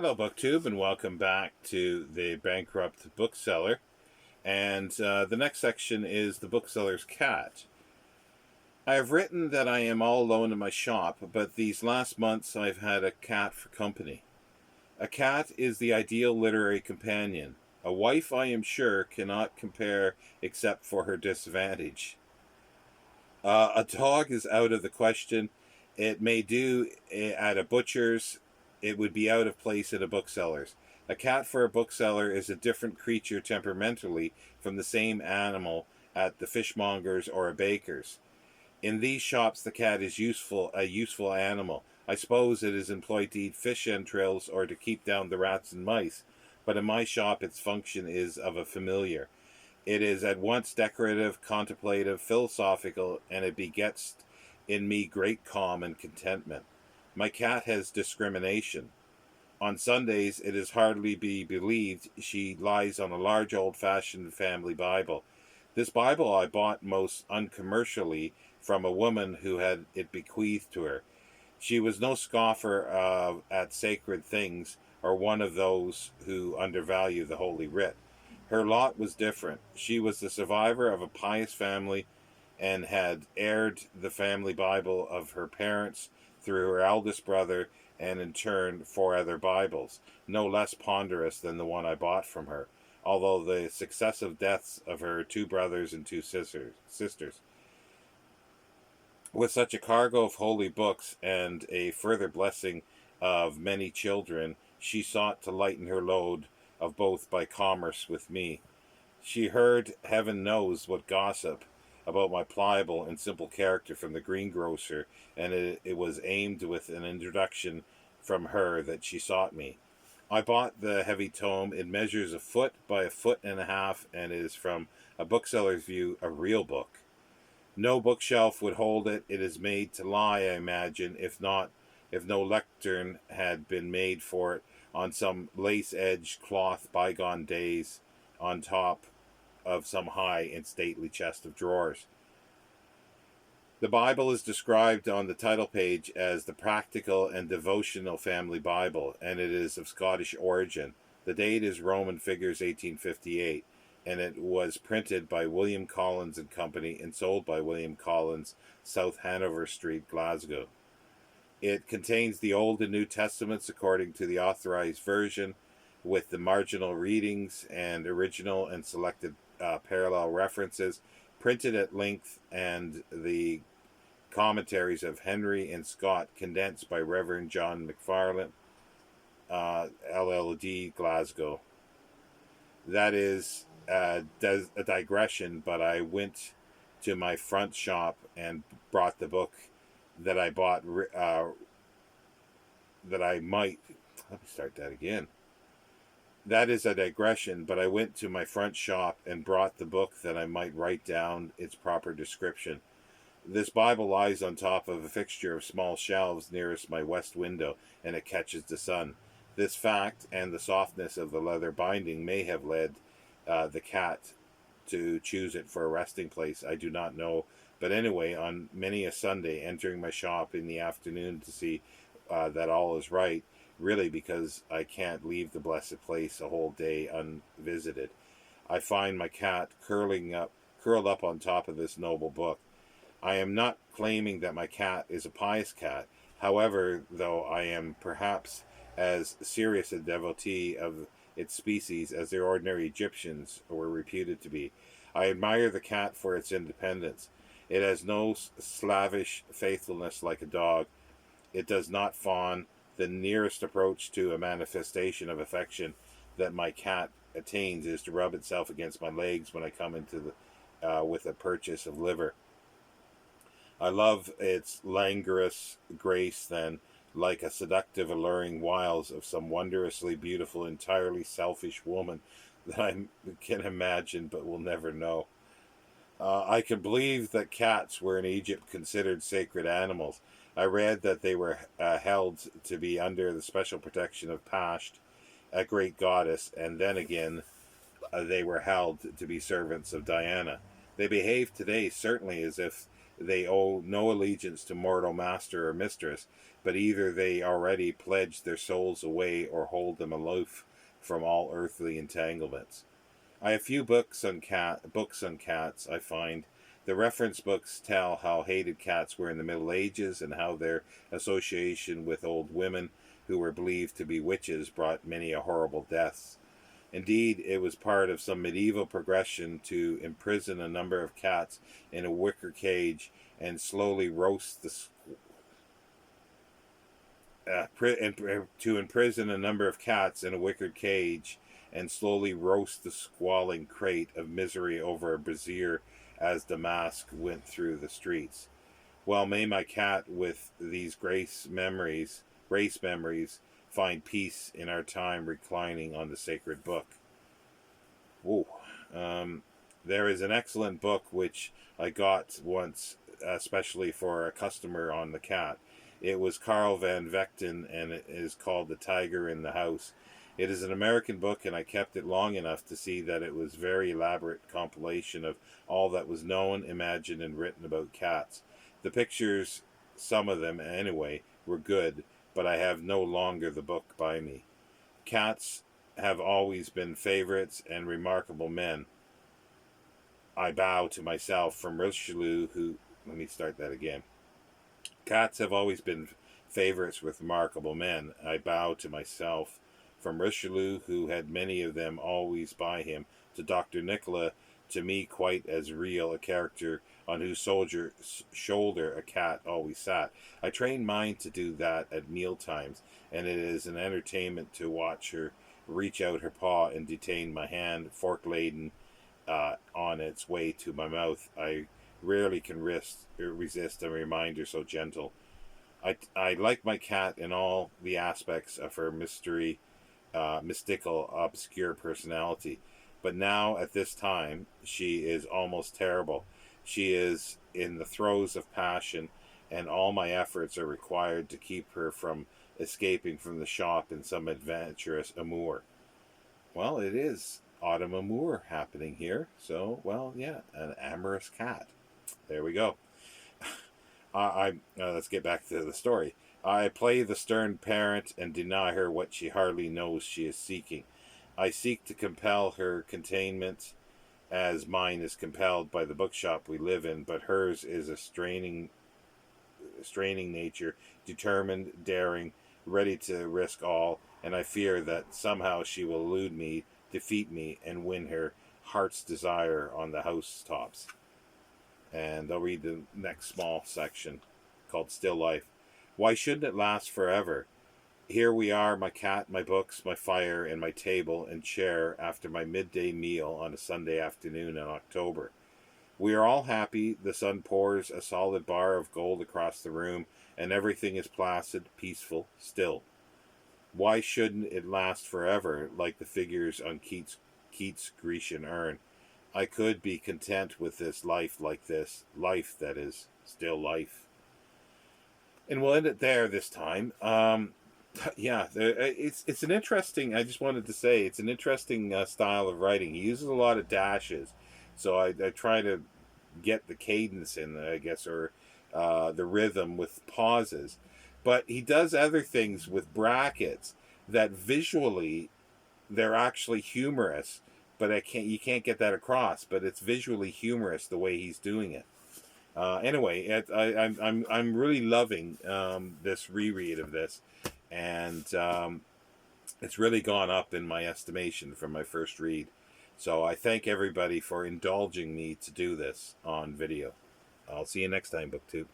Hello, BookTube, and welcome back to the Bankrupt Bookseller. And the next section is the bookseller's cat. I have written that I am all alone in my shop, but these last months I've had a cat for company. A cat is the ideal literary companion. A wife, I am sure, cannot compare except for her disadvantage. A dog is out of the question. It may do at a butcher's. It would be out of place at a bookseller's. A cat for a bookseller is a different creature temperamentally from the same animal at the fishmonger's or a baker's. In these shops, the cat is a useful animal. I suppose it is employed to eat fish entrails or to keep down the rats and mice, but in my shop its function is of a familiar. It is at once decorative, contemplative, philosophical, and it begets in me great calm and contentment. My cat has discrimination. On Sundays, it is hardly be believed she lies on a large old-fashioned family Bible. This Bible I bought most uncommercially from a woman who had it bequeathed to her. She was no scoffer at sacred things, or one of those who undervalue the Holy Writ. Her lot was different. She was the survivor of a pious family and had heired the family Bible of her parents through her eldest brother, and in turn 4 other Bibles, no less ponderous than the one I bought from her, although the successive deaths of her 2 brothers and 2 sisters. With such a cargo of holy books and a further blessing of many children, she sought to lighten her load of both by commerce with me. She heard, heaven knows what gossip, about my pliable and simple character from the greengrocer, and it was aimed with an introduction from her that she sought me. I bought the heavy tome. It measures a foot by a foot and a half, and is, from a bookseller's view, a real book. No bookshelf would hold it. It is made to lie, I imagine, if no lectern had been made for it on some lace-edged cloth bygone days on top of some high and stately chest of drawers. The Bible is described on the title page as the Practical and Devotional Family Bible, and it is of Scottish origin. The date is Roman figures 1858, and it was printed by William Collins and Company and sold by William Collins, South Hanover Street, Glasgow. It contains the Old and New Testaments according to the authorized version, with the marginal readings and original and selected parallel references, printed at length, and the commentaries of Henry and Scott condensed by Reverend John McFarlane, LLD, Glasgow. That is a digression, but I went to my front shop and brought the book that I bought, that I might, let me start that again. That is a digression, but I went to my front shop and brought the book that I might write down its proper description. This Bible lies on top of a fixture of small shelves nearest my west window, and it catches the sun. This fact and the softness of the leather binding may have led the cat to choose it for a resting place. I do not know. But anyway, on many a Sunday, entering my shop in the afternoon to see that all is right, really because I can't leave the blessed place a whole day unvisited, I find my cat curled up on top of this noble book. I am not claiming that my cat is a pious cat. However, though I am perhaps as serious a devotee of its species as the ordinary Egyptians were reputed to be, I admire the cat for its independence. It has no slavish faithfulness like a dog. It does not fawn. The nearest approach to a manifestation of affection that my cat attains is to rub itself against my legs when I come into with a purchase of liver. I love its languorous grace, then, like a seductive, alluring wiles of some wondrously beautiful, entirely selfish woman that I can imagine but will never know. I can believe that cats were in Egypt considered sacred animals. I read that they were held to be under the special protection of Pasht, a great goddess, and then again they were held to be servants of Diana. They behave today certainly as if they owe no allegiance to mortal master or mistress, but either they already pledge their souls away or hold them aloof from all earthly entanglements. I have few books on cats, I find. The reference books tell how hated cats were in the Middle Ages and how their association with old women who were believed to be witches brought many a horrible deaths. Indeed, it was part of some medieval progression to imprison a number of cats in a wicker cage and slowly roast the to imprison a number of cats in a wicker cage and slowly roast the squalling crate of misery over a brazier as the mask went through the streets. Well, may my cat with these race memories, find peace in our time reclining on the sacred book. Whoa. There is an excellent book which I got once, especially for a customer on the cat. It was Carl Van Vechten, and it is called The Tiger in the House. It is an American book, and I kept it long enough to see that it was a very elaborate compilation of all that was known, imagined, and written about cats. The pictures, some of them anyway, were good, but I have no longer the book by me. Cats have always been favorites and remarkable men. I bow to myself from Richelieu, who... Let me start that again. Cats have always been favorites with remarkable men. I bow to myself from Richelieu, who had many of them always by him, to Dr. Nicola, to me quite as real a character on whose shoulder a cat always sat. I trained mine to do that at meal times, and it is an entertainment to watch her reach out her paw and detain my hand, fork-laden, on its way to my mouth. I rarely can resist a reminder so gentle. I like my cat in all the aspects of her mystical, obscure personality. But now, at this time, she is almost terrible. She is in the throes of passion, and all my efforts are required to keep her from escaping from the shop in some adventurous amour. Well, it is autumn amour happening here. So, well, yeah, an amorous cat. There we go. Let's get back to the story. I play the stern parent and deny her what she hardly knows she is seeking. I seek to compel her containment as mine is compelled by the bookshop we live in, but hers is a straining nature, determined, daring, ready to risk all, and I fear that somehow she will elude me, defeat me, and win her heart's desire on the housetops. And I'll read the next small section called Still Life. Why shouldn't it last forever? Here we are, my cat, my books, my fire, and my table and chair after my midday meal on a Sunday afternoon in October. We are all happy. The sun pours a solid bar of gold across the room, and everything is placid, peaceful, still. Why shouldn't it last forever, like the figures on Keats' Grecian urn? I could be content with this life like this, life that is still life. And we'll end it there this time. It's an interesting, I just wanted to say, it's an interesting style of writing. He uses a lot of dashes, so I try to get the cadence in, I guess, or the rhythm with pauses. But he does other things with brackets that visually, they're actually humorous, but you can't get that across, but it's visually humorous the way he's doing it. Anyway, I'm really loving this reread of this, and it's really gone up in my estimation from my first read. So I thank everybody for indulging me to do this on video. I'll see you next time, BookTube.